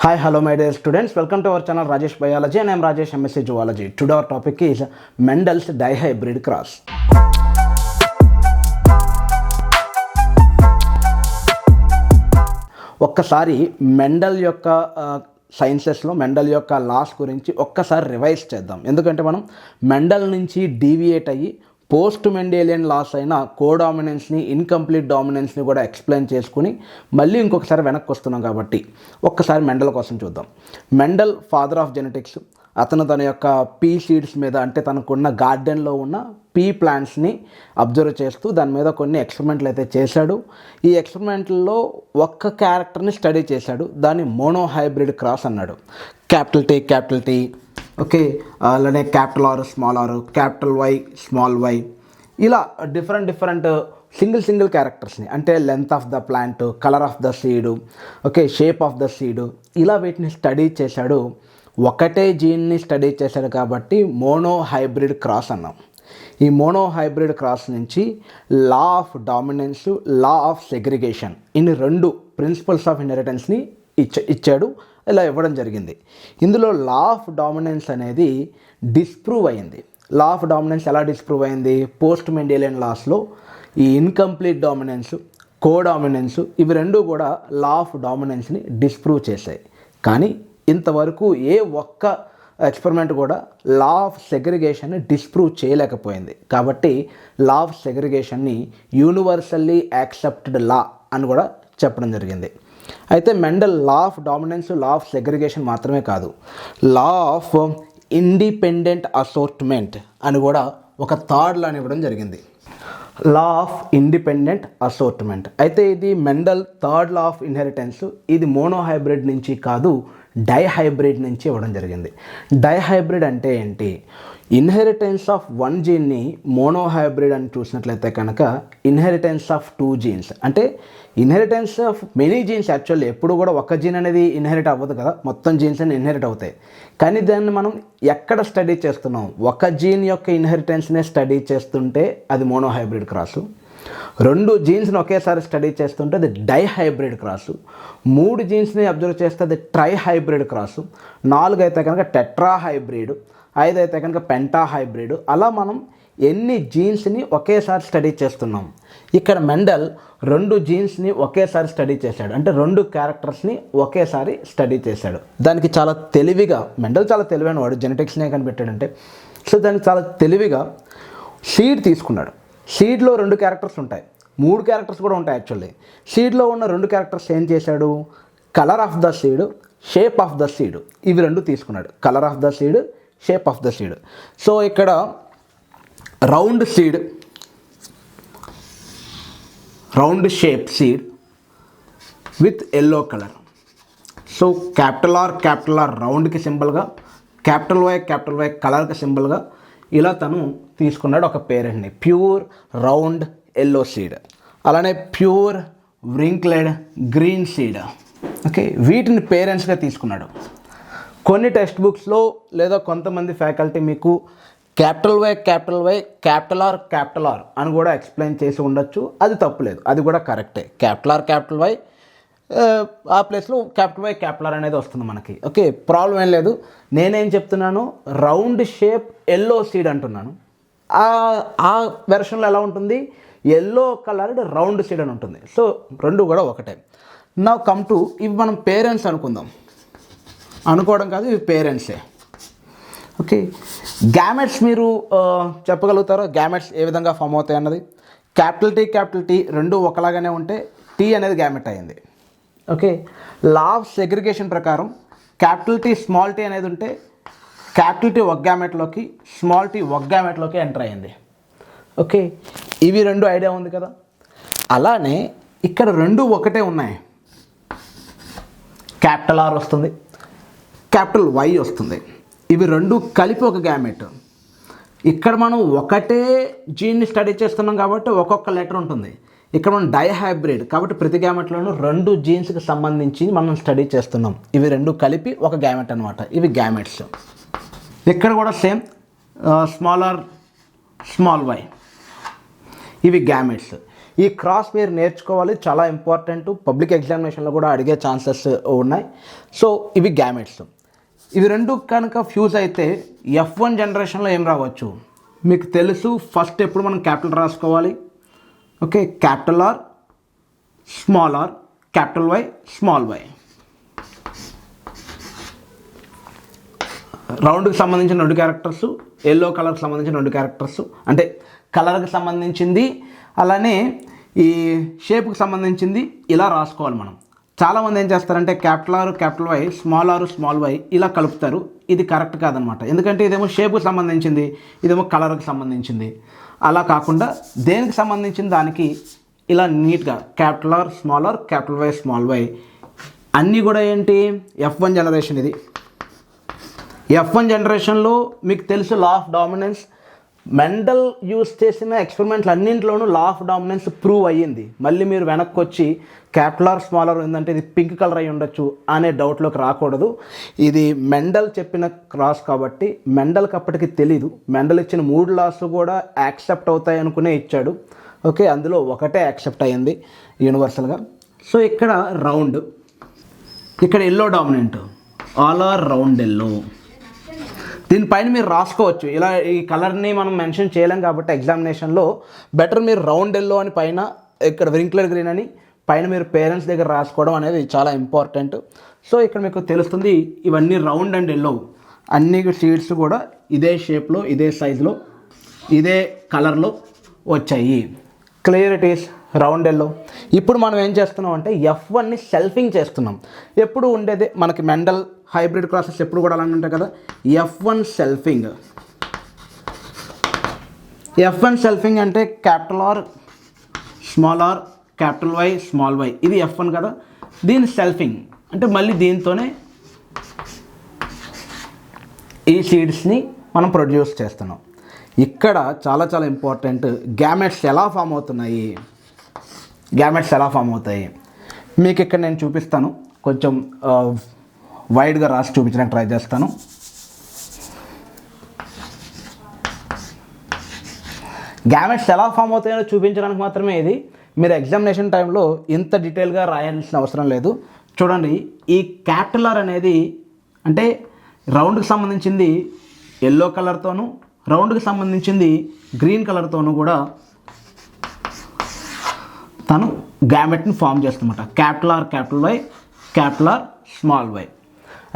Hi, hello my dear students. Welcome to our channel Rajesh Biology and I am Rajesh MSc Zoology. Today our topic is Mendel's dihybrid cross. ఒక్కసారి Mendel యొక్క సైన్సెస్లో Mendel యొక్క loss గురించి ఒక్కసారి revise చేద్దాం. ఎందుకంటే మనం Mendel నుంచి deviate అయ్యి పోస్ట్ మెండేలియన్ లాస్ అయిన కోడామినెన్స్ని ఇన్కంప్లీట్ డామినెన్స్ని కూడా ఎక్స్ప్లెయిన్ చేసుకుని మళ్ళీ ఇంకొకసారి వెనక్కి వస్తున్నాం కాబట్టి ఒక్కసారి మెండల్ కోసం చూద్దాం. Mendel father of genetics. అతను తన యొక్క పీ సీడ్స్ మీద అంటే తనకున్న గార్డెన్లో ఉన్న పీ ప్లాంట్స్ని అబ్జర్వ్ చేస్తూ దాని మీద కొన్ని ఎక్స్పెరిమెంట్లు అయితే చేశాడు. ఈ ఎక్స్పెరిమెంట్లో ఒక్క క్యారెక్టర్ని స్టడీ చేశాడు. దాన్ని మోనోహైబ్రిడ్ క్రాస్ అన్నాడు. క్యాపిటల్ టీ ఓకే, అలానే capital R small R, capital Y small Y, ఇలా డిఫరెంట్ సింగిల్ క్యారెక్టర్స్ని అంటే length of the plant, colour of the seed, okay, shape of the seed, ఇలా వీటిని స్టడీ చేశాడు. ఒకటే జీన్ని స్టడీ చేశాడు కాబట్టి మోనోహైబ్రిడ్ క్రాస్ అన్నాం. ఈ మోనోహైబ్రిడ్ క్రాస్ నుంచి law of dominance, law of segregation, ఇన్ని రెండు ప్రిన్సిపల్స్ ఆఫ్ ఇన్హెరిటెన్స్ని ఇచ్చాడు. ఇలా ఇవ్వడం జరిగింది. ఇందులో లా ఆఫ్ డామినెన్స్ అనేది డిస్ప్రూవ్ అయింది. లా ఆఫ్ డామినెన్స్ ఎలా డిస్ప్రూవ్ అయింది? పోస్ట్ మెండేలియన్ లాస్లో ఈ ఇన్కంప్లీట్ డామినెన్స్, కోడామినెన్స్, ఇవి రెండు కూడా లా ఆఫ్ డామినెన్స్ని డిస్ప్రూవ్ చేశాయి. కానీ ఇంతవరకు ఏ ఒక్క ఎక్స్పెరిమెంట్ కూడా లా ఆఫ్ సెగ్రిగేషన్ని డిస్ప్రూవ్ చేయలేకపోయింది. కాబట్టి లా ఆఫ్ సెగ్రిగేషన్ని యూనివర్సల్లీ యాక్సెప్టెడ్ లా అని కూడా చెప్పడం జరిగింది. అయితే Mendel law of dominance, law of segregation మాత్రమే కాదు, లా ఆఫ్ ఇండిపెండెంట్ అసోర్ట్మెంట్ అని కూడా ఒక థర్డ్ లాని ఇవ్వడం జరిగింది. Law of independent assortment. అయితే ఇది Mendel third law of inheritance. ఇది మోనోహైబ్రిడ్ నుంచి కాదు, డైహైబ్రిడ్ నుంచి ఇవ్వడం జరిగింది. డైహైబ్రిడ్ అంటే ఏంటి? ఇన్హెరిటెన్స్ ఆఫ్ వన్ జీన్ని మోనోహైబ్రిడ్ అని చూసినట్లయితే కనుక ఇన్హెరిటెన్స్ ఆఫ్ టూ జీన్స్, అంటే inheritance of many genes. Actually ఎప్పుడు కూడా ఒక జీన్ అనేది ఇన్హెరిట్ అవ్వదు కదా, మొత్తం జీన్స్ అని ఇన్హెరిట్ అవుతాయి. కానీ దాన్ని మనం ఎక్కడ స్టడీ చేస్తున్నాం? ఒక జీన్ యొక్క ఇన్హెరిటెన్స్నే స్టడీ చేస్తుంటే అది మోనోహైబ్రిడ్ క్రాసు. రెండు జీన్స్ని ఒకేసారి స్టడీ చేస్తుంటే అది డైహైబ్రిడ్ క్రాసు. మూడు జీన్స్ని అబ్జర్వ్ చేస్తే అది ట్రైహైబ్రిడ్ క్రాసు. 4 అయితే కనుక టెట్రాహైబ్రిడ్, 5 అయితే కనుక పెంటాహైబ్రిడ్. అలా మనం ఎన్ని జీన్స్ని ఒకేసారి స్టడీ చేస్తున్నాం. ఇక్కడ మెండల్ 2 జీన్స్ని ఒకేసారి స్టడీ చేశాడు, అంటే 2 క్యారెక్టర్స్ని ఒకేసారి స్టడీ చేశాడు. దానికి చాలా తెలివిగా, మెండల్ చాలా తెలివైన వాడు, జెనెటిక్స్నే కనిపెట్టాడంటే. సో దానికి చాలా తెలివిగా సీడ్ తీసుకున్నాడు. సీడ్లో 2 క్యారెక్టర్స్ ఉంటాయి, 3 క్యారెక్టర్స్ కూడా ఉంటాయి యాక్చువల్లీ. సీడ్లో ఉన్న 2 క్యారెక్టర్స్ ఏం చేశాడు? Colour of the seed, shape of the seed, ఇవి 2 తీసుకున్నాడు. Colour of the seed, shape of the seed. So ఇక్కడ round seed, round shape seed with yellow colour. So capital R రౌండ్కి సింబల్గా, క్యాపిటల్ వై కలర్కి సింబల్గా ఇలా తను తీసుకున్నాడు ఒక పేరెంట్ని. ప్యూర్ రౌండ్ ఎల్లో సీడ్, అలానే pure wrinkled green seed. Okay, వీటిని పేరెంట్స్గా తీసుకున్నాడు. కొన్ని టెక్స్ట్ బుక్స్లో లేదా కొంతమంది ఫ్యాకల్టీ మీకు క్యాపిటల్ వై క్యాపిటల్ ఆర్ అని కూడా ఎక్స్ప్లెయిన్ చేసి ఉండొచ్చు. అది తప్పులేదు, అది కూడా కరెక్టే. క్యాపిటల్ వై ఆ ప్లేస్లో క్యాపిటల్ ఆర్ అనేది వస్తుంది మనకి. ఓకే, ప్రాబ్లం ఏం లేదు. నేనేం చెప్తున్నాను? రౌండ్ షేప్ ఎల్లో సీడ్ అంటున్నాను. ఆ వెర్షన్లో ఎలా ఉంటుంది? ఎల్లో కలర్డ్ రౌండ్ సీడ్ అని ఉంటుంది. సో 2 కూడా ఒకటే. నౌ కమ్ టు, ఇవి మనం పేరెంట్స్ అనుకుందాం. అనుకోవడం కాదు, ఇవి పేరెంట్సే. ఓకే, గ్యామెట్స్ మీరు చెప్పగలుగుతారో గ్యామెట్స్ ఏ విధంగా ఫామ్ అవుతాయి అన్నది? క్యాపిటల్ టీ 2 ఒకలాగానే ఉంటే టీ అనేది గ్యామెట్ అయింది. ఓకే, లా ఆఫ్ సెగ్రిగేషన్ ప్రకారం క్యాపిటల్ టీ స్మాల్ టీ అనేది ఉంటే క్యాపిటల్ టీ ఒక గ్యామెట్లోకి, స్మాల్ టీ ఒక గ్యామెట్లోకి ఎంటర్ అయ్యింది. ఓకే, ఇవి 2 ఐడియా ఉంది కదా. అలానే ఇక్కడ 2 ఒకటే ఉన్నాయి. క్యాపిటల్ ఆర్ వస్తుంది, క్యాపిటల్ వై వస్తుంది. ఇవి 2 కలిపి ఒక గ్యామెట్. ఇక్కడ మనం ఒకటే జీన్ని స్టడీ చేస్తున్నాం కాబట్టి ఒక్కొక్క లెటర్ ఉంటుంది. ఇక్కడ మనం డైహైబ్రిడ్ కాబట్టి ప్రతి గ్యామెట్లోనూ 2 జీన్స్కి సంబంధించి మనం స్టడీ చేస్తున్నాం. ఇవి 2 కలిపి ఒక గ్యామెట్ అనమాట. ఇవి గ్యామెట్స్. ఇక్కడ కూడా same small R small Y, ఇవి గ్యామెట్స్. ఈ క్రాస్ మీరు నేర్చుకోవాలి, చాలా ఇంపార్టెంట్. పబ్లిక్ ఎగ్జామినేషన్లో కూడా అడిగే ఛాన్సెస్ ఉన్నాయి. సో ఇవి గ్యామెట్స్. ఇవి రెండు కనుక ఫ్యూజ్ అయితే F1 జనరేషన్లో ఏం రావచ్చు మీకు తెలుసు. ఫస్ట్ ఎప్పుడు మనం క్యాపిటల్ రాసుకోవాలి. Okay, capital R, small R, capital Y, small Y. రౌండ్కి సంబంధించిన 2 క్యారెక్టర్స్, ఎల్లో కలర్కి సంబంధించిన 2 క్యారెక్టర్స్, అంటే కలర్కి సంబంధించింది, అలానే ఈ షేప్కి సంబంధించింది ఇలా రాసుకోవాలి మనం. చాలామంది ఏం చేస్తారంటే capital R, capital Y, small R, small Y ఇలా కలుపుతారు. ఇది కరెక్ట్ కాదనమాట. ఎందుకంటే ఇదేమో షేప్కి సంబంధించింది, ఇదేమో కలర్కి సంబంధించింది. అలా కాకుండా దేనికి సంబంధించిన దానికి ఇలా నీట్గా capital R, small R, capital Y, small Y అన్నీ కూడా ఏంటి F1 జనరేషన్. ఇది F1 జనరేషన్లో మీకు తెలుసు law of dominance. Mendel use చేసిన ఎక్స్పెరిమెంట్లు అన్నింటిలోనూ లా ఆఫ్ డామినెన్స్ ప్రూవ్ అయ్యింది. మళ్ళీ మీరు వెనక్కి వచ్చి క్యాపిటల్ ఆర్, స్మాల్ ఆర్ ఏంటంటే ఇది పింక్ కలర్ అయి ఉండొచ్చు అనే డౌట్లోకి రాకూడదు. ఇది మెండల్ చెప్పిన క్రాస్ కాబట్టి మెండల్కి అప్పటికి తెలీదు. మెండల్ ఇచ్చిన 3 లాస్ కూడా యాక్సెప్ట్ అవుతాయి అనుకునే ఇచ్చాడు. ఓకే, అందులో ఒకటే యాక్సెప్ట్ అయ్యింది యూనివర్సల్గా. సో ఇక్కడ రౌండ్, ఇక్కడ yellow dominant, all are round yellow. దీనిపైన మీరు రాసుకోవచ్చు. ఇలా ఈ కలర్ని మనం మెన్షన్ చేయలేం కాబట్టి ఎగ్జామినేషన్లో బెటర్ మీరు రౌండ్ ఎల్లో అని పైన, ఇక్కడ వింక్లర్ గ్రీన్ అని పైన మీరు పేరెంట్స్ దగ్గర రాసుకోవడం అనేది చాలా ఇంపార్టెంట్. సో ఇక్కడ మీకు తెలుస్తుంది ఇవన్నీ రౌండ్ అండ్ ఎల్లో, అన్ని సీడ్స్ కూడా ఇదే షేప్లో, ఇదే సైజులో, ఇదే కలర్లో వచ్చాయి. Clear it is round yellow. ఇప్పుడు మనం ఏం చేస్తున్నాం అంటే F1ని సెల్ఫింగ్ చేస్తున్నాం. ఎప్పుడు ఉండేది మనకి మెండల్ హైబ్రిడ్ క్రాసెస్ ఎప్పుడు కూడా అలానే ఉంటాయి కదా. F1 సెల్ఫింగ్. F1 సెల్ఫింగ్ అంటే capital R, small R, capital Y, small Y, ఇది F1 కదా. దీని సెల్ఫింగ్ అంటే మళ్ళీ దీంతోనే ఈ సీడ్స్ని మనం ప్రొడ్యూస్ చేస్తున్నాం. ఇక్కడ చాలా చాలా ఇంపార్టెంట్, గ్యామెట్స్ ఎలా ఫామ్ అవుతున్నాయి, గ్యామెట్స్ ఎలా ఫామ్ అవుతాయి మీకు ఇక్కడ నేను చూపిస్తాను. కొంచెం వైడ్గా రాసి చూపించడానికి ట్రై చేస్తాను. గ్యామెట్స్ ఎలా ఫామ్ అవుతాయో చూపించడానికి మాత్రమే ఇది. మీరు ఎగ్జామినేషన్ టైంలో ఇంత డీటెయిల్గా రాయాల్సిన అవసరం లేదు. చూడండి, ఈ క్యాపిటల్ ఆర్ అనేది అంటే రౌండ్కి సంబంధించింది ఎల్లో కలర్తోనూ, రౌండ్కి సంబంధించింది గ్రీన్ కలర్తోనూ కూడా తను గ్యామెట్ని ఫామ్ చేస్తుందన్నమాట. Capital R, capital Y, capital R, small Y.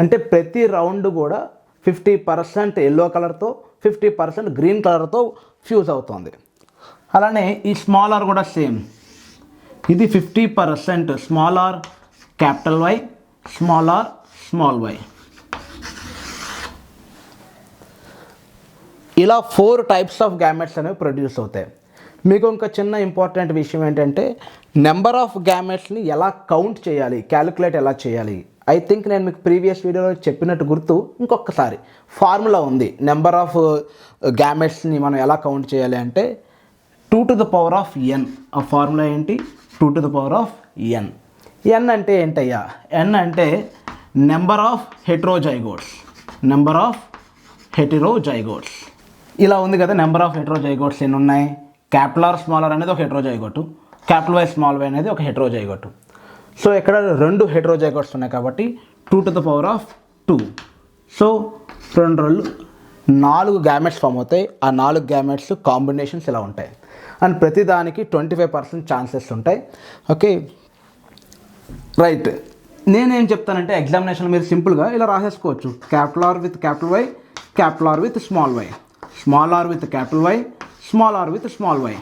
అంటే ప్రతి రౌండ్ కూడా 50% ఎల్లో కలర్తో 50% గ్రీన్ కలర్తో ఫ్యూజ్ అవుతుంది. అలానే ఈ స్మాల్ ఆర్ కూడా సేమ్. ఇది 50% small R, capital Y, small R, small Y. ఇలా 4 టైప్స్ ఆఫ్ గ్యామెట్స్ అనేవి ప్రొడ్యూస్ అవుతాయి. మీకు ఇంకా చిన్న ఇంపార్టెంట్ విషయం ఏంటంటే నెంబర్ ఆఫ్ గ్యామెట్స్ని ఎలా కౌంట్ చేయాలి, క్యాలిక్యులేట్ ఎలా చేయాలి. ఐ థింక్ నేను మీకు ప్రీవియస్ వీడియోలో చెప్పినట్టు గుర్తు. ఇంకొకసారి ఫార్ములా ఉంది. నెంబర్ ఆఫ్ గ్యామెట్స్ని మనం ఎలా కౌంట్ చేయాలి అంటే 2 to the power of n. ఆ ఫార్ములా ఏంటి? 2 to the power of n. n అంటే ఏంటయ్యా? n అంటే నెంబర్ ఆఫ్ హెటరోజైగోట్స్. నెంబర్ ఆఫ్ హెటరోజైగోట్స్ ఇలా ఉంది కదా. నెంబర్ ఆఫ్ హెటరోజైగోట్స్ ఎన్ని ఉన్నాయి? క్యాపిటల్ ఆర్, స్మాల్ ఆర్ అనేది ఒక హెటరోజైగోటు, క్యాపిటల్ వై, స్మాల్ వై అనేది ఒక హెటరోజైగోటు. సో ఇక్కడ 2 హెటరోజైగోట్స్ ఉన్నాయి కాబట్టి 2 to the power of 2. So 2 4 gametes form అవుతాయి. ఆ 4 గ్యామెట్స్ కాంబినేషన్స్ ఇలా ఉంటాయి. అండ్ ప్రతిదానికి 25% ఛాన్సెస్ ఉంటాయి. Okay, right. నేనేం చెప్తానంటే ఎగ్జామినేషన్లో మీరు సింపుల్గా ఇలా రాసేసుకోవచ్చు. Capital R with capital Y, capital R with small Y, small R with capital Y, small R with small Y.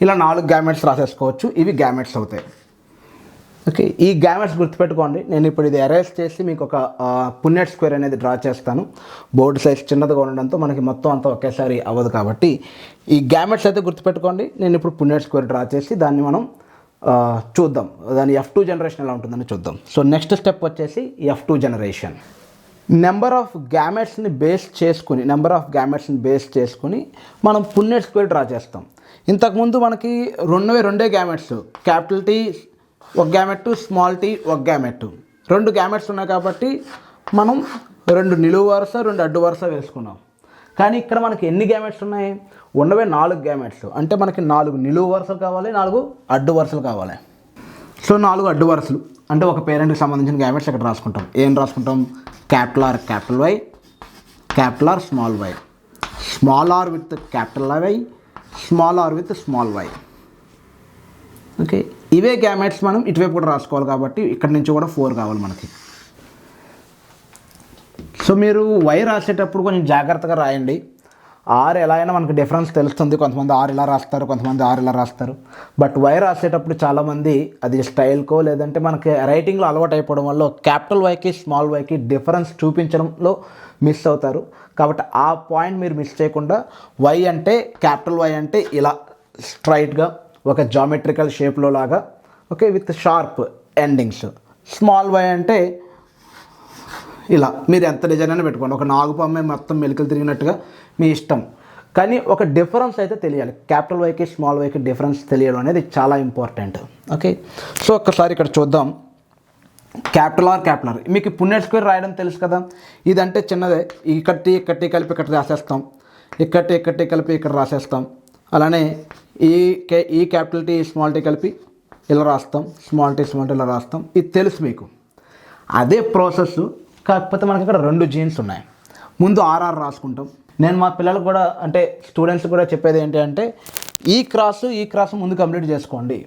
ఇలా 4 గ్యామెట్స్ రాసేసుకోవచ్చు. ఇవి గ్యామెట్స్ అవుతాయి. ఓకే, ఈ గ్యామెట్స్ గుర్తుపెట్టుకోండి. నేను ఇప్పుడు ఇది ఎరేస్ చేసి మీకు ఒక పున్నెట్ స్క్వేర్ అనేది డ్రా చేస్తాను. బోర్డు సైజ్ చిన్నదిగా ఉండడంతో మనకి మొత్తం అంతా ఒకేసారి అవ్వదు కాబట్టి ఈ గ్యామెట్స్ అయితే గుర్తుపెట్టుకోండి. నేను ఇప్పుడు పున్నెట్ స్క్వేర్ డ్రా చేసి దాన్ని మనం చూద్దాం. దాని F2 జనరేషన్ ఎలా ఉంటుందని చూద్దాం. సో నెక్స్ట్ స్టెప్ వచ్చేసి F2 జనరేషన్. నెంబర్ ఆఫ్ గ్యామెట్స్ని బేస్ చేసుకుని మనం పున్నెట్ స్క్వేర్ డ్రా చేస్తాం. ఇంతకుముందు మనకి రెండే గ్యామెట్స్, క్యాపిటల్ టీ ఒక గ్యామెట్, స్మాల్ టీ ఒక గ్యామెట్, 2 గ్యామెట్స్ ఉన్నాయి కాబట్టి మనం 2 నిలువు వరుస 2 అడ్డు వరుస వేసుకున్నాం. కానీ ఇక్కడ మనకి ఎన్ని గ్యామెట్స్ ఉన్నాయి? ఉన్నవే 4 గ్యామెట్స్. అంటే మనకి 4 నిలువు వరుసలు కావాలి, 4 అడ్డు వరుసలు కావాలి. సో 4 అడ్డు వరుసలు అంటే ఒక పేరెంట్కి సంబంధించిన గ్యామెట్స్ ఇక్కడ రాసుకుంటాం. ఏం రాసుకుంటాం? Capital R capital Y, capital R small Y, small R with capital Y, small R with small Y. Okay, ఇవే గ్యామెట్స్ మనం ఇటువైపు కూడా రాసుకోవాలి కాబట్టి ఇక్కడ నుంచి కూడా 4 కావాలి మనకి. సో మీరు వై రాసేటప్పుడు కొంచెం జాగ్రత్తగా రాయండి. ఆర్ ఎలా అయినా మనకు డిఫరెన్స్ తెలుస్తుంది. కొంతమంది ఆర్ ఇలా రాస్తారు, కొంతమంది ఆర్ ఇలా రాస్తారు. బట్ వై రాసేటప్పుడు చాలామంది అది స్టైల్కో లేదంటే మనకి రైటింగ్లో అలవాటు అయిపోవడం వల్ల క్యాపిటల్ వైకి స్మాల్ వైకి డిఫరెన్స్ చూపించడంలో మిస్ అవుతారు. కాబట్టి ఆ పాయింట్ మీరు మిస్ చేయకుండా వై అంటే క్యాపిటల్ వై అంటే ఇలా స్ట్రైట్గా ఒక జామెట్రికల్ షేప్లో లాగా, okay, with sharp endings. Small Y అంటే ఇలా మీరు ఎంత డిజైన్ అయినా పెట్టుకోండి. ఒక నాగుపామే మొత్తం మెలికలు తిరిగినట్టుగా మీ ఇష్టం. కానీ ఒక డిఫరెన్స్ అయితే తెలియాలి. క్యాపిటల్ వైకి స్మాల్ వైకి డిఫరెన్స్ తెలియడం అనేది చాలా ఇంపార్టెంట్. ఓకే, సో ఒక్కసారి ఇక్కడ చూద్దాం. క్యాపిటల్ ఆర్ మీకు పున్నెట్ స్క్వేర్ రాయడం తెలుసు కదా. ఇదంటే చిన్నదే. ఇక్కటి కలిపి ఇక్కడ రాసేస్తాం, ఇక్కటి కలిపి ఇక్కడ రాసేస్తాం. అలానే ఈ క్యాపిటల్ టీ స్మాల్ టీ కలిపి ఇలా రాస్తాం, స్మాల్ టీ ఇలా రాస్తాం. ఇది తెలుసు మీకు. అదే ప్రాసెస్, కాకపోతే మనకి ఇక్కడ 2 జీన్స్ ఉన్నాయి. ముందు ఆర్ఆర్ రాసుకుంటాం. నేను మా పిల్లలకు కూడా అంటే స్టూడెంట్స్ కూడా చెప్పేది ఏంటి అంటే ఈ క్రాసు ముందు కంప్లీట్ చేసుకోండి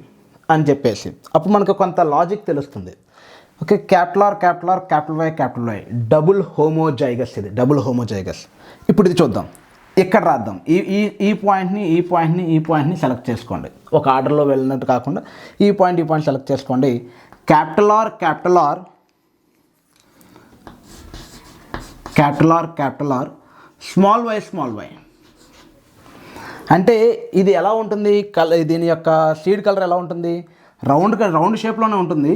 అని చెప్పేసి, అప్పుడు మనకు కొంత లాజిక్ తెలుస్తుంది. Okay, capital R capital Y double homozygous. ఇది డబుల్ హోమోజైగస్. ఇప్పుడు ఇది చూద్దాం. ఇక్కడ రాద్దాం. ఈ పాయింట్ని సెలెక్ట్ చేసుకోండి. ఒక ఆర్డర్లో వెళ్ళినట్టు కాకుండా ఈ పాయింట్ సెలెక్ట్ చేసుకోండి. Capital R small Y. అంటే ఇది ఎలా ఉంటుంది? దీని యొక్క సీడ్ కలర్ ఎలా ఉంటుంది? రౌండ్ షేప్లోనే ఉంటుంది.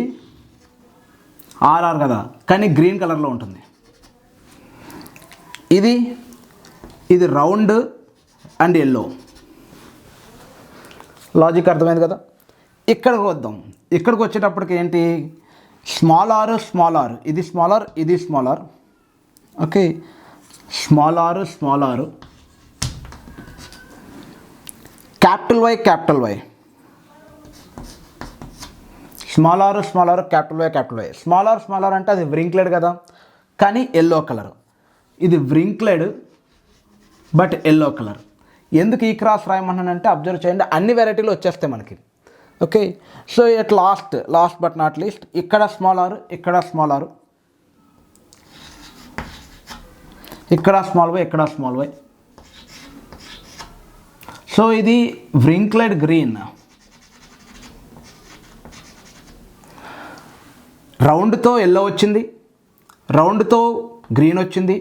ఆర్ఆర్ కదా, కానీ గ్రీన్ కలర్లో ఉంటుంది. ఇది రౌండ్ అండ్ ఎల్లో. లాజిక్ అర్థమైంది కదా. ఇక్కడికి వద్దాం. ఇక్కడికి వచ్చేటప్పటికి ఏంటి? స్మాల్ ఆర్, ఇది small R. Okay, small R, capital Y, small R, capital Y. Small R అంటే అది వ్రింక్లెడ్ కదా, కానీ ఎల్లో కలర్. ఇది వ్రింక్లెడ్ బట్ ఎల్లో కలర్. ఎందుకు ఈ క్రాస్ రాయమన్నానంటే అబ్జర్వ్ చేయండి, అన్ని వెరైటీలు వచ్చేస్తాయి మనకి. Okay, so at last but not least ఇక్కడ స్మాల్ ఆర్, ఇక్కడ స్మాల్ వై. సో ఇది వ్రింక్లెడ్ గ్రీన్. రౌండ్తో ఎల్లో వచ్చింది, రౌండ్తో గ్రీన్ వచ్చింది,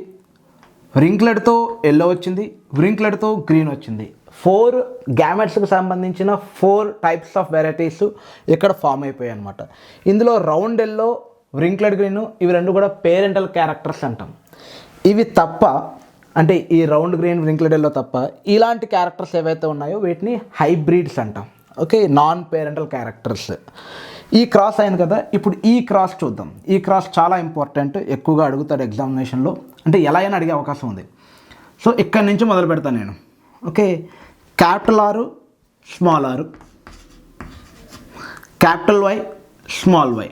వ్రింక్లెడ్తో ఎల్లో వచ్చింది, వ్రింక్లెడ్తో గ్రీన్ వచ్చింది. 4 గ్యామెట్స్కి సంబంధించిన 4 టైప్స్ ఆఫ్ వెరైటీస్ ఇక్కడ ఫామ్ అయిపోయాయి అనమాట. ఇందులో రౌండ్ ఎల్లో, వ్రింక్లెడ్ గ్రీన్ ఇవి 2 కూడా పేరెంటల్ క్యారెక్టర్స్ అంటాం. ఇవి తప్ప, అంటే ఈ రౌండ్ గ్రీన్, వ్రింక్లెడ్ ఎల్లో తప్ప ఇలాంటి క్యారెక్టర్స్ ఏవైతే ఉన్నాయో వీటిని హైబ్రిడ్స్ అంటాం. Okay, non parental characters. ఈ క్రాస్ అయింది కదా. ఇప్పుడు ఈ క్రాస్ చూద్దాం. ఈ క్రాస్ చాలా ఇంపార్టెంట్, ఎక్కువగా అడుగుతాడు ఎగ్జామినేషన్లో, అంటే ఎలా అయినా అడిగే అవకాశం ఉంది. సో ఇక్కడి నుంచి మొదలు పెడతాను నేను. Okay, capital R, small R, capital Y, small Y.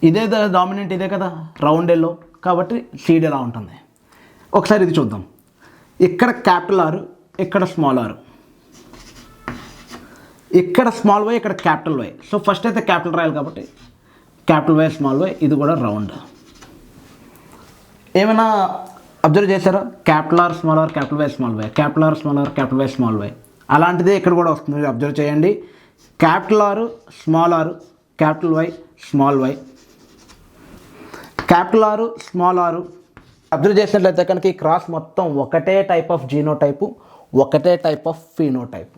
ఇదే డామినెంట్, ఇదే కదా రౌండ్ ఎల్లో, కాబట్టి సీడ్ ఎలా ఉంటుంది ఒకసారి ఇది చూద్దాం. ఇక్కడ క్యాపిటల్ ఆర్, ఇక్కడ స్మాల్ ఆర్, ఇక్కడ స్మాల్ వై, ఇక్కడ క్యాపిటల్ వై. సో ఫస్ట్ అయితే క్యాపిటల్ రాయాలి కాబట్టి క్యాపిటల్ వై, స్మాల్ వై. ఇది కూడా రౌండ్. ఏమైనా అబ్జర్వ్ చేశారా? Capital R, small R, capital Y, small Y, capital R, small R, capital Y, small Y. అలాంటిదే ఇక్కడ కూడా వస్తుంది, అబ్జర్వ్ చేయండి. Capital R, small R, capital Y, small Y, capital R, small R. Observe చేసినట్లయితే కనుక ఈ cross మొత్తం ఒకటే టైప్ ఆఫ్ జీనోటైపు, ఒకటే type of phenotype.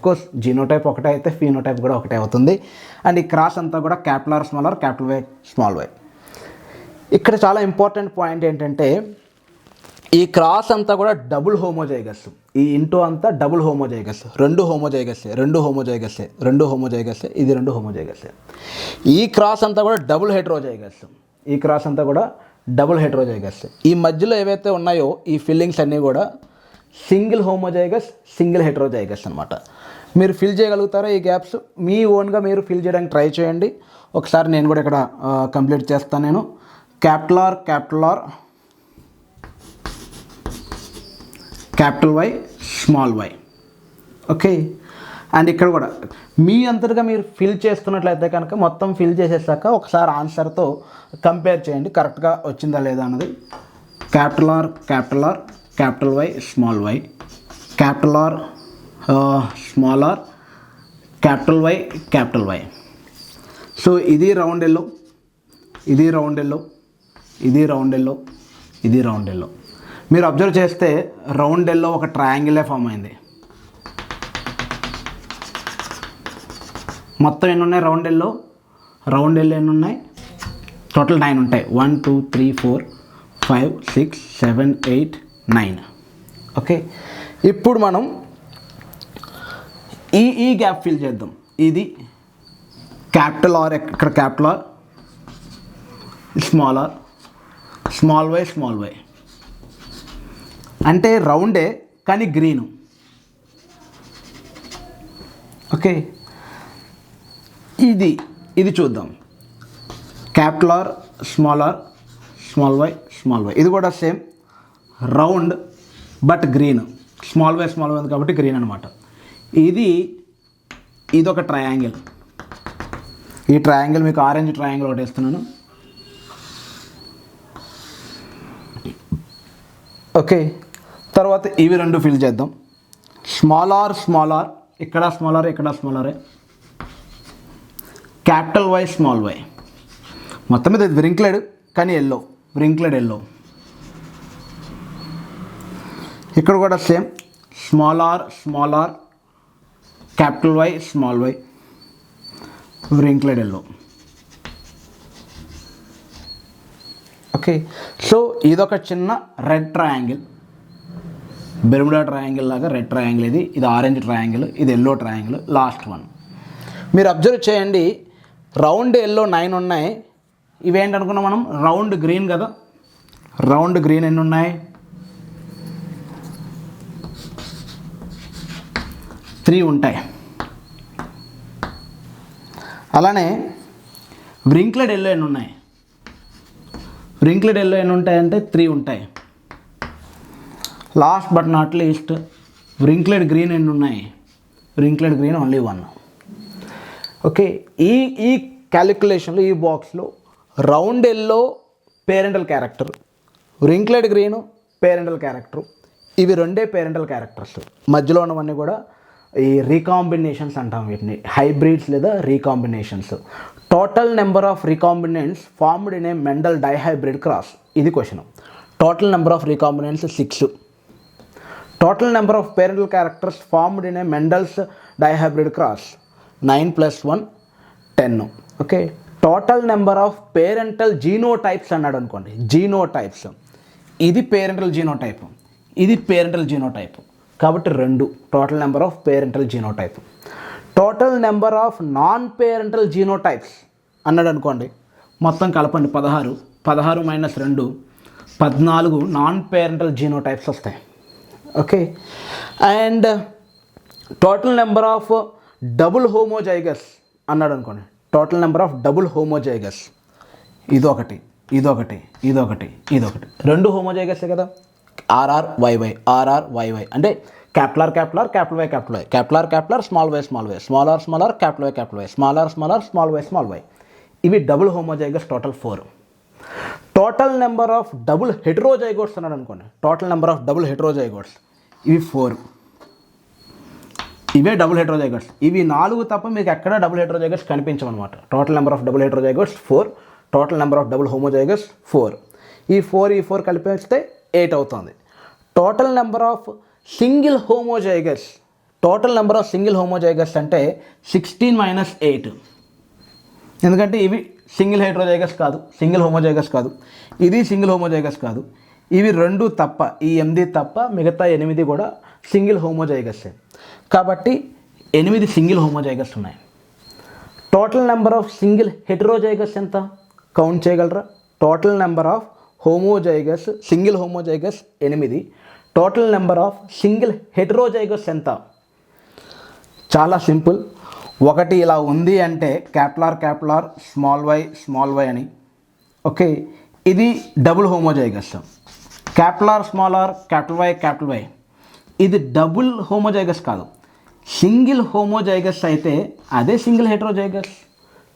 Course genotype ఒకటే అయితే ఫీనోటైప్ కూడా ఒకటే అవుతుంది. అండ్ ఈ క్రాస్ అంతా కూడా capital R, small R, capital Y, small Y. ఇక్కడ చాలా ఇంపార్టెంట్ పాయింట్ ఏంటంటే ఈ క్రాస్ అంతా కూడా డబుల్ హోమోజైగస్. ఈ ఇంటూ అంతా డబుల్ హోమోజైగస్. 2 హోమోజైగస్, ఇది 2 హోమోజైగస్. ఈ క్రాస్ అంతా కూడా డబుల్ హెట్రోజైగస్. ఈ క్రాస్ అంతా కూడా డబుల్ హెట్రోజైగస్. ఈ మధ్యలో ఏవైతే ఉన్నాయో ఈ ఫిల్లింగ్స్ అన్నీ కూడా సింగిల్ హోమోజైగస్, సింగిల్ హెట్రోజైగస్ అనమాట. మీరు ఫిల్ చేయగలుగుతారా ఈ గ్యాప్స్? మీ ఓన్గా మీరు ఫిల్ చేయడానికి ట్రై చేయండి. ఒకసారి నేను కూడా ఇక్కడ కంప్లీట్ చేస్తాను. నేను capital Y small Y. Okay, and ఇక్కడ కూడా మీ అంతటిగా మీరు ఫిల్ చేసుకున్నట్లయితే కనుక మొత్తం ఫిల్ చేసేసాక ఒకసారి ఆన్సర్తో కంపేర్ చేయండి కరెక్ట్గా వచ్చిందా లేదా అన్నది. Capital Y small Y, capital R small R, capital Y. So ఇది రౌండ్ ఎల్లో, ఇది రౌండ్ ఎల్లో, ఇది రౌండ్ ఎల్లో, ఇది రౌండ్ ఎల్లో. మీరు అబ్జర్వ్ చేస్తే రౌండ్ ఎల్లో ఒక ట్రయాంగిలే ఫామ్ అయింది. మొత్తం ఎన్ని ఉన్నాయి రౌండ్ ఎల్లో ఎన్ని ఉన్నాయి? టోటల్ 9 ఉంటాయి. 1 2 3 4 5 6 7 8 9. ఓకే, ఇప్పుడు మనం ఈ గ్యాప్ ఫిల్ చేద్దాం. ఇది క్యాపిటల్ ఆర్, ఇక్కడ capital R, small R, small Y అంటే రౌండే కానీ గ్రీను. ఓకే, ఇది చూద్దాం. Capital R, small Y. ఇది కూడా same round but green. Small Y ఉంది కాబట్టి గ్రీన్ అనమాట. ఇది ఒక ట్రయాంగిల్. ఈ ట్రయాంగిల్ మీకు ఆరెంజ్ ట్రయాంగిల్ ఒకటి వేస్తున్నాను. ఓకే, తర్వాత ఇవి రెండు ఫిల్ చేద్దాం. స్మాల్ ఆర్, ఇక్కడ స్మాల్ ఆర్, ఇక్కడ small R. Capital Y small Y. మొత్తం మీద వ్రింక్లెడ్ కానీ వ్రింక్లెడ్ ఎల్లో. ఇక్కడ కూడా same small R, capital Y small Y, wrinkled yellow. Okay, so ఇదొక చిన్న రెడ్ ట్రయాంగిల్, బెర్ముడా ట్రయాంగిల్ లాగా రెడ్ ట్రయాంగిల్. ఇది ఆరెంజ్ ట్రయాంగిల్, ఇది ఎల్లో ట్రయాంగిల్. లాస్ట్ వన్ మీరు అబ్జర్వ్ చేయండి. రౌండ్ ఎల్లో 9 ఉన్నాయి. ఇవేంటనుకున్నాం మనం? రౌండ్ గ్రీన్ కదా. రౌండ్ గ్రీన్ ఎన్ని ఉన్నాయి? 3 ఉంటాయి. అలానే వ్రింక్లెడ్ ఎల్లో ఎన్ని ఉన్నాయి? వ్రింక్లెడ్ ఎల్లో ఎన్ని ఉంటాయంటే 3 ఉంటాయి. Last but not least wrinkled green ఎన్ని ఉన్నాయి? వ్రింక్లెడ్ గ్రీన్ ఓన్లీ 1. ఓకే, ఈ క్యాలిక్యులేషన్లో ఈ బాక్స్లో round yellow parental character, wrinkled green parental character, ఇవి రెండే పేరెంటల్ క్యారెక్టర్స్. మధ్యలో ఉన్నవన్నీ కూడా ఈ రీకాంబినేషన్స్ అంటాం వీటిని, హైబ్రిడ్స్ లేదా recombinations. Total number of recombinants formed in a Mendel dihybrid cross. ఇది question. Total number of recombinants 6. Total number of parental characters formed in a Mendel's dihybrid cross 9 + 1 10. Okay, total number of parental genotypes అన్నాడు అనుకోండి. Genotypes, ఇది parental genotype, ఇది parental genotype కాబట్టి 2. Total number of parental genotype. Total number of non parental genotypes అన్నాడు అనుకోండి. మొత్తం కలపండి 16. 16 - 2 14 non parental genotypes వస్తాయి. Okay, and total number of double homozygous అన్నాడు అనుకోండి. Total number of double homozygous ఇదొకటి, 2 హోమోజైగసే కదా. RRYY అంటే capital R, capital Y, small Y, small R, capital Y, small Y. ఇవి double homozygous total 4. Total number of double heterozygotes అన్నాడు అనుకోండి. Total number of double heterozygotes ఇవి 4. ఇవే double heterozygotes. ఇవి 4 తప్ప మీకు ఎక్కడ డబుల్ హెటరోజైగోట్స్ కనిపించమన్నమాట. Total number of double heterozygotes 4. Total number of double homozygous 4. ఈ 4 కలిపేస్తే 8 అవుతుంది. Total number of single homozygous, total number of single homozygous అంటే 16 - 8. ఎందుకంటే ఇవి సింగిల్ హెటరోజైగస్ కాదు, సింగిల్ హోమోజైగస్ కాదు, ఇది సింగిల్ హోమోజైగస్ కాదు. ఇవి 2 తప్ప, ఈ 8 తప్ప మిగతా 8 కూడా సింగిల్ హోమోజైగస్సే. కాబట్టి 8 సింగిల్ హోమోజైగస్ ఉన్నాయి. Total number of single heterozygous ఎంత కౌంట్ చేయగలరా? Total number of homozygous, single homozygous 8. Total number of single heterozygous ఎంత? చాలా సింపుల్. ఒకటి ఇలా ఉంది అంటే క్యాపిటల్ స్మాల్ వై అని. ఓకే, ఇది డబుల్ హోమోజైగస్. Capital Y. ఇది డబుల్ హోమోజైగస్ కాదు, సింగిల్ హోమోజైగస్ అయితే అదే single heterozygous.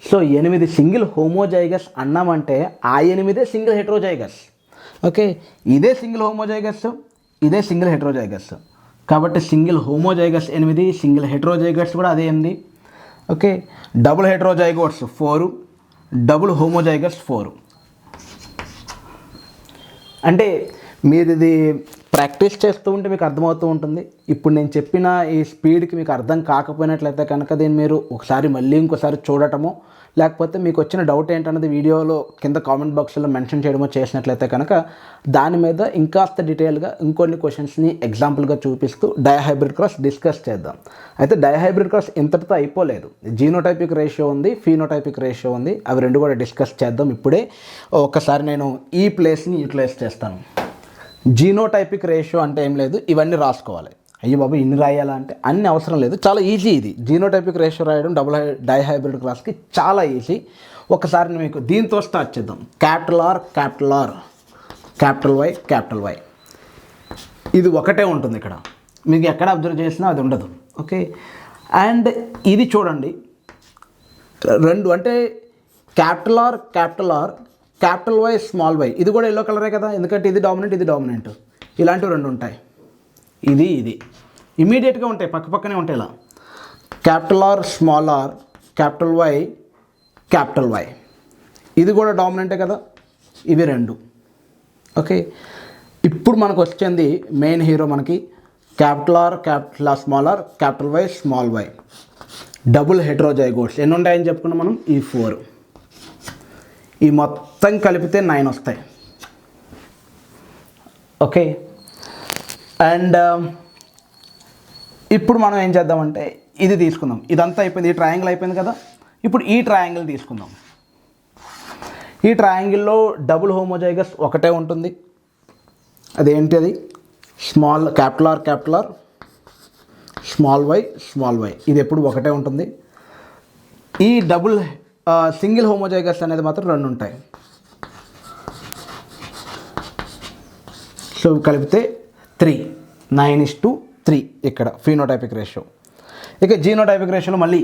So 8 single homozygous అన్నామంటే ఆ 8 సింగిల్ హెటరోజైగస్. ఓకే, ఇదే సింగిల్ హోమోజైగస్, ఇదే సింగిల్ హెటరోజైగస్. కాబట్టి సింగిల్ హోమోజైగస్ 8, సింగిల్ హెటరోజైగస్ కూడా అదే 8. Okay, double heterozygotes 4, double homozygous 4. అంటే మీరు ఇది ప్రాక్టీస్ చేస్తూ ఉంటే మీకు అర్థమవుతూ ఉంటుంది. ఇప్పుడు నేను చెప్పిన ఈ స్పీడ్కి మీకు అర్థం కాకపోయినట్లయితే కనుక దీన్ని మీరు ఒకసారి మళ్ళీ ఇంకోసారి చూడటమో, లేకపోతే మీకు వచ్చిన డౌట్ ఏంటన్నది వీడియోలో కింద కామెంట్ బాక్స్లో మెన్షన్ చేయడమో చేసినట్లయితే కనుక దాని మీద ఇంకాస్త డీటెయిల్గా ఇంకొన్ని క్వశ్చన్స్ని ఎగ్జాంపుల్గా చూపిస్తూ డైహైబ్రిడ్ క్రాస్ డిస్కస్ చేద్దాం. అయితే డైహైబ్రిడ్ క్రాస్ ఇంతటితో అయిపోలేదు. జీనోటైపిక్ రేషియో ఉంది, ఫీనోటైపిక్ రేషియో ఉంది. అవి రెండు కూడా డిస్కస్ చేద్దాం. ఇప్పుడే ఒకసారి నేను ఈ ప్లేస్ని యూటిలైజ్ చేస్తాను. జీనోటైపిక్ రేషియో అంటే ఏం లేదు, ఇవన్నీ రాసుకోవాలి. అయ్యో బాబు ఇన్ని రాయాలా అంటే అన్ని అవసరం లేదు, చాలా ఈజీ. ఇది జీనోటైపిక్ రేషియో రాయడం డైహైబ్రిడ్ క్రాస్కి చాలా ఈజీ. ఒకసారి మీకు దీంతో స్టార్ట్ చేద్దాం. Capital R, capital Y. ఇది ఒకటే ఉంటుంది ఇక్కడ, మీకు ఎక్కడ అబ్జర్వ్ చేసినా అది ఉండదు. ఓకే, అండ్ ఇది చూడండి, రెండు అంటే capital R, capital Y, small Y. ఇది కూడా ఎల్లో కలరే కదా, ఎందుకంటే ఇది డామినెంట్, ఇది డామినెంట్. ఇలాంటివి రెండు ఉంటాయి, ఇది ఇమీడియట్గా ఉంటాయి, పక్కనే ఉంటాయి. ఇలా capital R, small R, capital Y. ఇది కూడా డామినెంటే కదా, ఇవి రెండు. ఓకే, ఇప్పుడు మనకు వచ్చింది మెయిన్ హీరో మనకి capital R, small R, small Y. Double heterozygotes ఎన్ని ఉంటాయని చెప్పుకున్నాం మనం? ఈ 4. ఈ మొత్తం కలిపితే 9 వస్తాయి. ఓకే, అండ్ ఇప్పుడు మనం ఏం చేద్దామంటే ఇది తీసుకుందాం. ఇదంతా అయిపోయింది, ఈ ట్రయాంగిల్ అయిపోయింది కదా. ఇప్పుడు ఈ ట్రయాంగిల్ తీసుకుందాం. ఈ ట్రయాంగిల్లో డబుల్ హోమోజైగస్ ఒకటే ఉంటుంది. అదేంటి? అది క్యాపిటల్ ఆర్, స్మాల్ వై. ఇది ఎప్పుడు ఒకటే ఉంటుంది. ఈ డబుల్ సింగిల్ హోమోజైగస్ అనేది మాత్రం 2 ఉంటాయి. సో కలిపితే 3, 9:3 ఇక్కడ ఫీనోటైపిక్ రేషియో. ఇక జీనోటైపిక్ రేషియోలో మళ్ళీ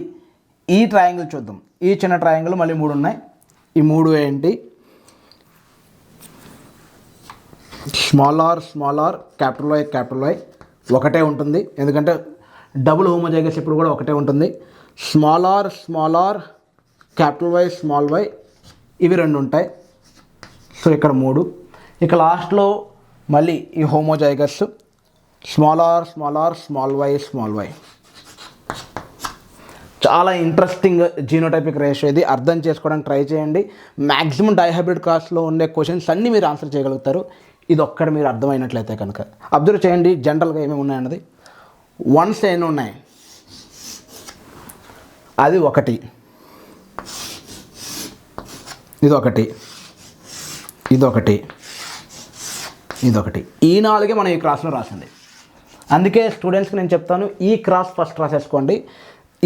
ఈ ట్రయాంగిల్ చూద్దాం. ఈ చిన్న ట్రయాంగిల్ మళ్ళీ 3 ఉన్నాయి. ఈ 3 ఏంటి? స్మాల్ ఆర్, క్యాపిటల్ వై ఒకటే ఉంటుంది, ఎందుకంటే డబుల్ హోమోజైగస్ ఇప్పుడు కూడా ఒకటే ఉంటుంది. Small R, capital Y, small Y, ఇవి 2 ఉంటాయి. సో ఇక్కడ 3. ఇక లాస్ట్లో మళ్ళీ ఈ homozygous small R, small Y. చాలా ఇంట్రెస్టింగ్ జీనోటైపిక్ రేషియో. ఇది అర్థం చేసుకోవడానికి ట్రై చేయండి. మ్యాక్సిమం డైహైబ్రిడ్ క్లాస్లో ఉండే క్వశ్చన్స్ అన్నీ మీరు ఆన్సర్ చేయగలుగుతారు, ఇది ఒక్కటి మీరు అర్థమైనట్లయితే కనుక. అబ్జర్వ్ చేయండి జనరల్గా ఏమేమి ఉన్నాయన్నది. 1s ఎన్ని ఉన్నాయి? అది 1, ఇదొకటి, ఈ 4 మనం ఈ క్రాస్లో రాసింది. అందుకే స్టూడెంట్స్కి నేను చెప్తాను, ఈ క్రాస్ ఫస్ట్ రాసేసుకోండి,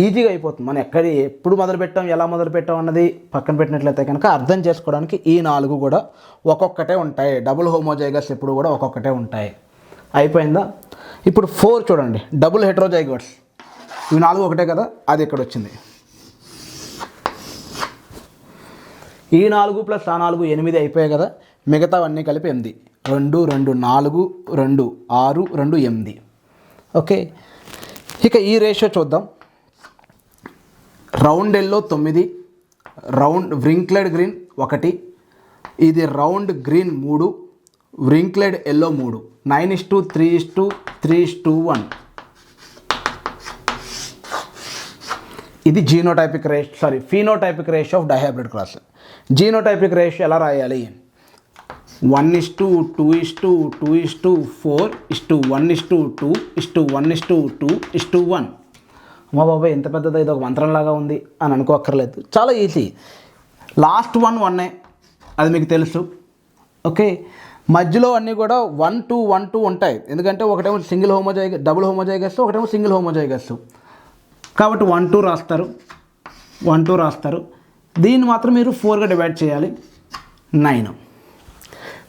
ఈజీగా అయిపోతుంది. మనం ఎప్పుడు మొదలుపెట్టాం, ఎలా మొదలుపెట్టాం అన్నది పక్కన పెట్టినట్లయితే కనుక అర్థం చేసుకోవడానికి ఈ 4 కూడా ఒక్కొక్కటే ఉంటాయి. డబుల్ హోమోజైగస్ ఎప్పుడు కూడా ఒక్కొక్కటే ఉంటాయి. అయిపోయిందా? ఇప్పుడు 4 చూడండి, డబుల్ హెటరోజైగోట్స్. ఇవి 4 ఒకటే కదా, అది ఇక్కడ వచ్చింది. ఈ 4 + ఆ 4 8 అయిపోయాయి కదా, మిగతావన్నీ కలిపి 8. 2, 2, 4, 2, 6, 2, 8. ఓకే, ఇక ఈ రేషియో చూద్దాం. రౌండ్ ఎల్లో 9, రౌండ్ వ్రింక్లెడ్ గ్రీన్ 1, ఇది రౌండ్ గ్రీన్ 3, వ్రింక్లెడ్ ఎల్లో 3. 9:3:3:1. ఇది phenotypic ratio of dihybrid cross. Genotypic ratio ఎలా రాయాలి? 1:2:2:4:1:2:1:1. మా బాబాయ్ ఎంత పెద్దదో, ఇది ఒక మంత్రంలాగా ఉంది అని అనుకోక్కర్లేదు, చాలా ఈజీ. లాస్ట్ 1 1, అది మీకు తెలుసు. ఓకే, మధ్యలో అన్నీ కూడా 1 2 1 2 ఉంటాయి, ఎందుకంటే ఒకటేమో డబుల్ హోమోజైగస్, ఒకటేమో సింగిల్ హోమోజైగస్. కాబట్టి 1 2 రాస్తారు, 1 2 రాస్తారు. దీన్ని మాత్రం మీరు 4గా డివైడ్ చేయాలి, 9.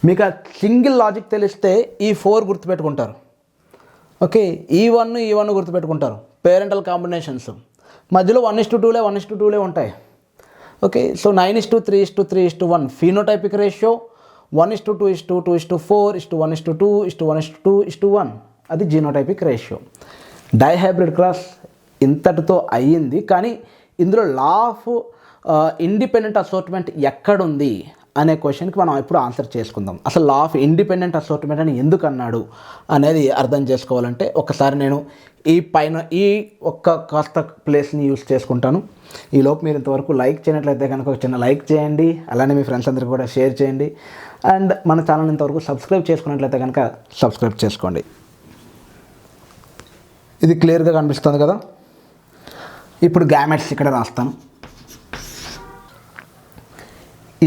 మీకు ఆ సింగిల్ లాజిక్ తెలిస్తే ఈ 4 గుర్తుపెట్టుకుంటారు. ఓకే, ఈ1 గుర్తుపెట్టుకుంటారు. పేరెంటల్ కాంబినేషన్స్ మధ్యలో 1:2లే 1:2లే ఉంటాయి. ఓకే, సో 9:3:3:1 ఫీనోటైపిక్ రేషియో, 1:2:2:4 1:2 అది జీనోటైపిక్ రేషియో. డైహైబ్రిడ్ క్రాస్ ఇంతటితో అయ్యింది. కానీ ఇందులో లా ఆఫ్ ఇండిపెండెంట్ అసోర్ట్మెంట్ ఎక్కడుంది అనే క్వశ్చన్కి మనం ఇప్పుడు ఆన్సర్ చేసుకుందాం. అసలు లా ఆఫ్ ఇండిపెండెంట్ అసోర్ట్మెంట్ అని ఎందుకు అన్నాడు అనేది అర్థం చేసుకోవాలంటే ఒకసారి నేను ఈ ఒక్క కాస్త ప్లేస్ని యూస్ చేసుకుంటాను. ఈలోపు మీరు ఇంతవరకు లైక్ చేయనట్లయితే కనుక ఒక చిన్న లైక్ చేయండి, అలానే మీ ఫ్రెండ్స్ అందరికీ కూడా షేర్ చేయండి. అండ్ మన ఛానల్ ఇంతవరకు సబ్స్క్రైబ్ చేసుకున్నట్లయితే కనుక సబ్స్క్రైబ్ చేసుకోండి. ఇది క్లియర్గా కనిపిస్తుంది కదా. ఇప్పుడు గ్యామెట్స్ ఇక్కడ రాస్తాను.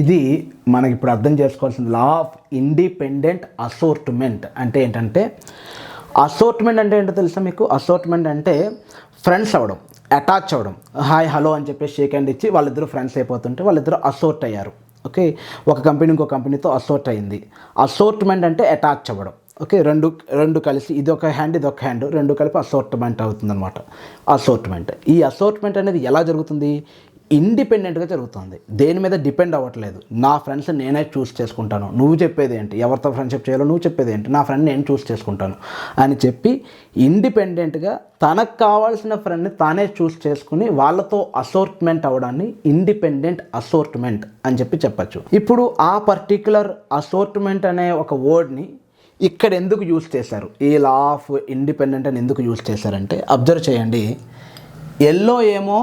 ఇది మనకి ఇప్పుడు అర్థం చేసుకోవాల్సింది లా ఆఫ్ ఇండిపెండెంట్ అసోర్ట్మెంట్ అంటే ఏంటంటే, అసోర్ట్మెంట్ అంటే ఏంటో తెలుసా మీకు? అసోర్ట్మెంట్ అంటే ఫ్రెండ్స్ అవ్వడం, అటాచ్ అవ్వడం, హాయ్ హలో అని చెప్పేసి షేక్ హ్యాండ్ ఇచ్చి వాళ్ళిద్దరూ ఫ్రెండ్స్ అయిపోతుంటే వాళ్ళిద్దరూ అసోర్ట్ అయ్యారు. ఓకే, ఒక కంపెనీ ఇంకో కంపెనీతో అసోర్ట్ అయింది. అసోర్ట్మెంట్ అంటే అటాచ్ అవ్వడం. ఓకే, రెండు కలిసి ఇది ఒక హ్యాండ్ రెండు కలిపి అసోర్ట్మెంట్ అవుతుందన్నమాట. అసోర్ట్మెంట్, ఈ అసోర్ట్మెంట్ అనేది ఎలా జరుగుతుంది? ఇండిపెండెంట్గా జరుగుతుంది, దేని మీద డిపెండ్ అవ్వట్లేదు. నా ఫ్రెండ్స్ నేనే చూస్ చేసుకుంటాను, నువ్వు చెప్పేది ఏంటి, ఎవరితో ఫ్రెండ్షిప్ చేయాలో నువ్వు చెప్పేది ఏంటి, నా ఫ్రెండ్ నేను చూస్ చేసుకుంటాను అని చెప్పి ఇండిపెండెంట్గా తనకు కావాల్సిన ఫ్రెండ్ని తానే చూస్ చేసుకుని వాళ్ళతో అసోర్ట్మెంట్ అవ్వడాన్ని ఇండిపెండెంట్ అసోర్ట్మెంట్ అని చెప్పచ్చు. ఇప్పుడు ఆ పర్టిక్యులర్ అసోర్ట్మెంట్ అనే ఒక వర్డ్ని ఇక్కడ ఎందుకు యూజ్ చేశారు, ఈ లా ఆఫ్ ఇండిపెండెంట్ అని ఎందుకు యూజ్ చేశారంటే అబ్జర్వ్ చేయండి. ఎల్లో ఏమో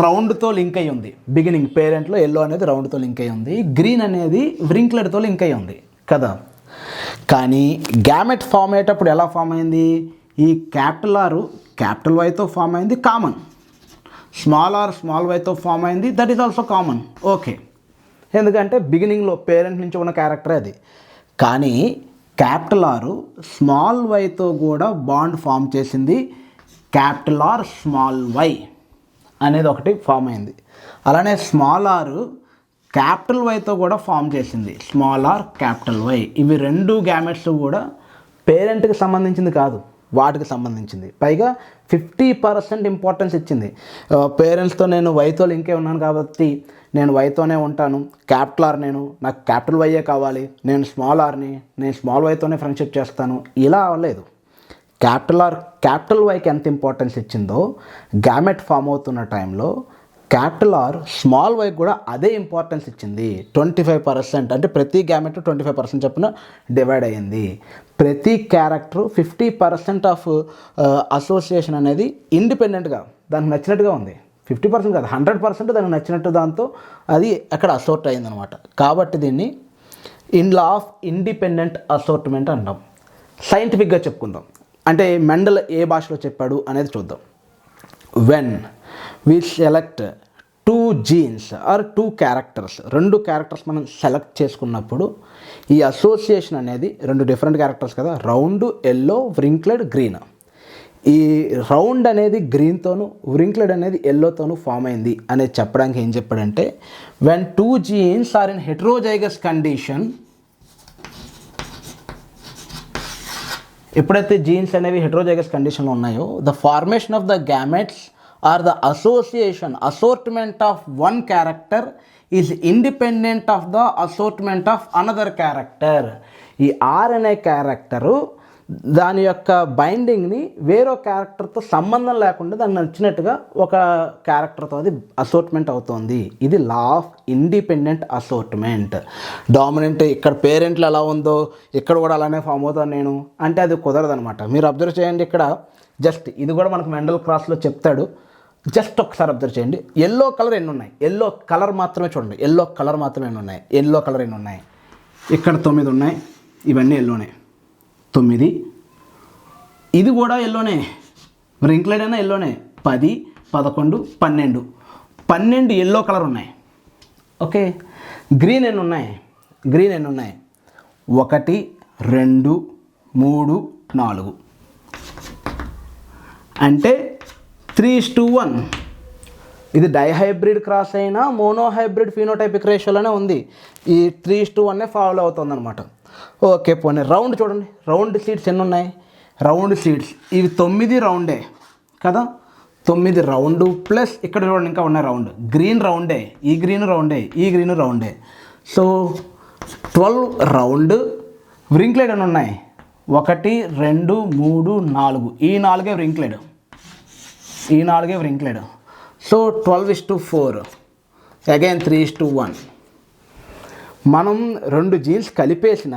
రౌండ్తో లింక్ అయి ఉంది, బిగినింగ్ పేరెంట్లో ఎల్లో అనేది రౌండ్తో లింక్ అయి ఉంది, గ్రీన్ అనేది వ్రింక్లెడ్తో లింక్ అయి ఉంది కదా. కానీ గ్యామెట్ ఫామ్ అయ్యేటప్పుడు ఎలా ఫామ్ అయింది? ఈ క్యాపిటల్ ఆర్ క్యాపిటల్ వైతో ఫామ్ అయింది కామన్, స్మాల్ ఆర్ స్మాల్ వైతో ఫామ్ అయింది, that is also common. Okay, ఎందుకంటే బిగినింగ్లో పేరెంట్ నుంచి ఉన్న క్యారెక్టర్ అది. కానీ క్యాపిటల్ ఆర్ స్మాల్ వైతో కూడా బాండ్ ఫామ్ చేసింది, క్యాపిటల్ ఆర్ స్మాల్ వై అనేది ఒకటి ఫామ్ అయింది. అలానే స్మాల్ ఆర్ క్యాపిటల్ వైతో కూడా ఫామ్ చేసింది, స్మాల్ ఆర్ క్యాపిటల్ వై. ఇవి రెండు గ్యామెట్స్ కూడా పేరెంట్కి సంబంధించింది కాదు, వాటికి సంబంధించింది. పైగా 50% ఇంపార్టెన్స్ ఇచ్చింది. పేరెంట్స్తో నేను వైతో లింకే ఉన్నాను కాబట్టి నేను వైతోనే ఉంటాను, క్యాపిటల్ ఆర్ నాకు క్యాపిటల్ వైయే కావాలి, నేను స్మాల్ ఆర్ని నేను స్మాల్ వైతోనే ఫ్రెండ్షిప్ చేస్తాను, ఇలా అవ్వలేదు. క్యాపిటల్ వైకి ఎంత ఇంపార్టెన్స్ ఇచ్చిందో గ్యామెట్ ఫామ్ అవుతున్న టైంలో క్యాపిటల్ ఆర్ స్మాల్ వైకి కూడా అదే ఇంపార్టెన్స్ ఇచ్చింది. 25%, అంటే ప్రతి గ్యామెట్ 25% చొప్పున డివైడ్ అయ్యింది. ప్రతి క్యారెక్టర్ 50% ఆఫ్ అసోసియేషన్ అనేది ఇండిపెండెంట్గా దానికి నచ్చినట్టుగా ఉంది. 50% కాదు, 100% దానికి నచ్చినట్టు దాంతో అది అక్కడ అసోర్ట్ అయిందనమాట. కాబట్టి దీన్ని ఇన్ లా ఆఫ్ ఇండిపెండెంట్ అసోర్ట్మెంట్ అంటాం. సైంటిఫిక్గా చెప్పుకుందాం, అంటే మెండల్ ఏ భాషలో చెప్పాడు అనేది చూద్దాం. When we select 2 genes are 2 characters, 2 characters మనం సెలెక్ట్ చేసుకున్నప్పుడు ఈ అసోసియేషన్ అనేది 2 డిఫరెంట్ క్యారెక్టర్స్ కదా, రౌండ్, ఎల్లో, వ్రింక్లెడ్, గ్రీన్. ఈ రౌండ్ అనేది గ్రీన్తోను, వ్రింక్లెడ్ అనేది ఎల్లోతోను ఫామ్ అయింది అనేది చెప్పడానికి ఏం చెప్పాడంటే, when 2 genes are in heterozygous condition, ఎప్పుడైతే జీన్స్ అనేవి హెటరోజైగస్ కండిషన్లో ఉన్నాయో, the formation of the gametes are the assortment of one character is independent of the assortment of another character. ఈ ఆర్ అనే క్యారెక్టరు దాని యొక్క బైండింగ్ని వేరో క్యారెక్టర్తో సంబంధం లేకుండా దాన్ని నచ్చినట్టుగా ఒక క్యారెక్టర్తో అది అసోర్ట్మెంట్ అవుతుంది. ఇది లా ఆఫ్ ఇండిపెండెంట్ అసోర్ట్మెంట్. డామినెంట్ ఇక్కడ పేరెంట్లు ఎలా ఉందో ఇక్కడ కూడా అలానే ఫామ్ అవుతాను నేను అంటే అది కుదరదనమాట. మీరు అబ్జర్వ్ చేయండి, ఇక్కడ జస్ట్ ఇది కూడా మనకు మెండల్ క్రాస్లో చెప్తాడు. జస్ట్ ఒకసారి అబ్జర్వ్ చేయండి, ఎల్లో కలర్ ఎన్ని ఉన్నాయి, ఎల్లో కలర్ మాత్రమే చూడండి, ఎల్లో కలర్ మాత్రమే ఎన్ని ఉన్నాయి, ఎల్లో కలర్ ఎన్ని ఉన్నాయి, ఇక్కడ 9 ఉన్నాయి, ఇవన్నీ ఎల్లోనే 9, ఇది కూడా ఎల్లోనే, వ్రింక్లెడ్ అయినా ఎల్లోనే, 10, 11, 12 ఎల్లో కలర్ ఉన్నాయి. ఓకే, గ్రీన్ ఎన్ని ఉన్నాయి, 1 2 3 4 అంటే 3:1. ఇది డైహైబ్రిడ్ క్రాస్ అయినా మోనోహైబ్రిడ్ ఫినోటైపిక్ రేషియోలోనే ఉంది. ఈ 3:1 ఫాలో అవుతుందన్నమాట. ఓకే, పోనీ రౌండ్ చూడండి. రౌండ్ సీడ్స్ ఎన్ని ఉన్నాయి? రౌండ్ సీడ్స్ ఇవి 9 రౌండే కదా. 9 రౌండ్ ప్లస్ ఇక్కడ చూడండి ఇంకా ఉన్నాయి రౌండ్. గ్రీన్ రౌండే, ఈ గ్రీన్ రౌండే, ఈ గ్రీన్ రౌండే. So 12 round. వ్రింక్లెడ్ అని ఉన్నాయి 1 2 3 4. ఈ 4 వ్రింక్లెడ్, ఈ 4 వ్రింక్లెడ్. So 12:4 again 3:1. మనం 2 జీన్స్ కలిపేసిన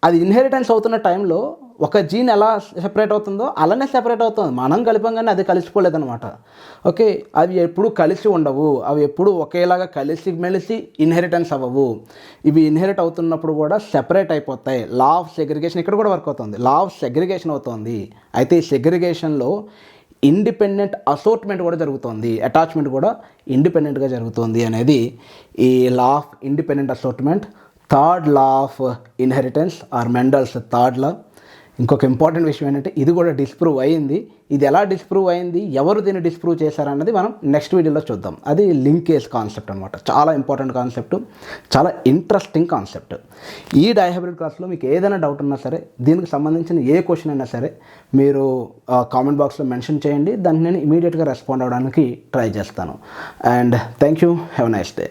అది ఇన్హెరిటెన్స్ అవుతున్న టైంలో ఒక జీన్ ఎలా సెపరేట్ అవుతుందో అలానే సెపరేట్ అవుతుంది. మనం కలిపంగానే అది కలిసిపోలేదన్నమాట. ఓకే, అవి ఎప్పుడు కలిసి ఉండవు, అవి ఎప్పుడు ఒకేలాగా కలిసి మెలిసి ఇన్హెరిటెన్స్ అవ్వవు. ఇవి ఇన్హెరిట్ అవుతున్నప్పుడు కూడా సెపరేట్ అయిపోతాయి. లా ఆఫ్ సెగ్రిగేషన్ ఇక్కడ కూడా వర్క్ అవుతుంది. లా ఆఫ్ సెగ్రిగేషన్ అవుతుంది. అయితే ఈ సెగ్రిగేషన్లో ఇండిపెండెంట్ అసోర్ట్మెంట్ కూడా జరుగుతుంది, అటాచ్మెంట్ కూడా ఇండిపెండెంట్గా జరుగుతుంది అనేది ఈ law of independent assortment. Third law of inheritance or Mendel's third law. ఇంకొక ఇంపార్టెంట్ విషయం ఏంటంటే ఇది కూడా డిస్ప్రూవ్ అయింది. ఇది ఎలా డిస్ప్రూవ్ అయింది, ఎవరు దీన్ని డిస్ప్రూవ్ చేశారన్నది మనం నెక్స్ట్ వీడియోలో చూద్దాం. అది లింకేజ్ కాన్సెప్ట్ అనమాట. చాలా ఇంపార్టెంట్ కాన్సెప్ట్, చాలా ఇంట్రెస్టింగ్ కాన్సెప్ట్. ఈ డైహైబ్రిడ్ క్లాస్లో మీకు ఏదైనా డౌట్ ఉన్నా సరే, దీనికి సంబంధించిన ఏ క్వశ్చన్ అయినా సరే మీరు కామెంట్ బాక్స్లో మెన్షన్ చేయండి. దాన్ని నేను ఇమీడియట్గా రెస్పాండ్ అవ్వడానికి ట్రై చేస్తాను. And thank you. Have a nice day.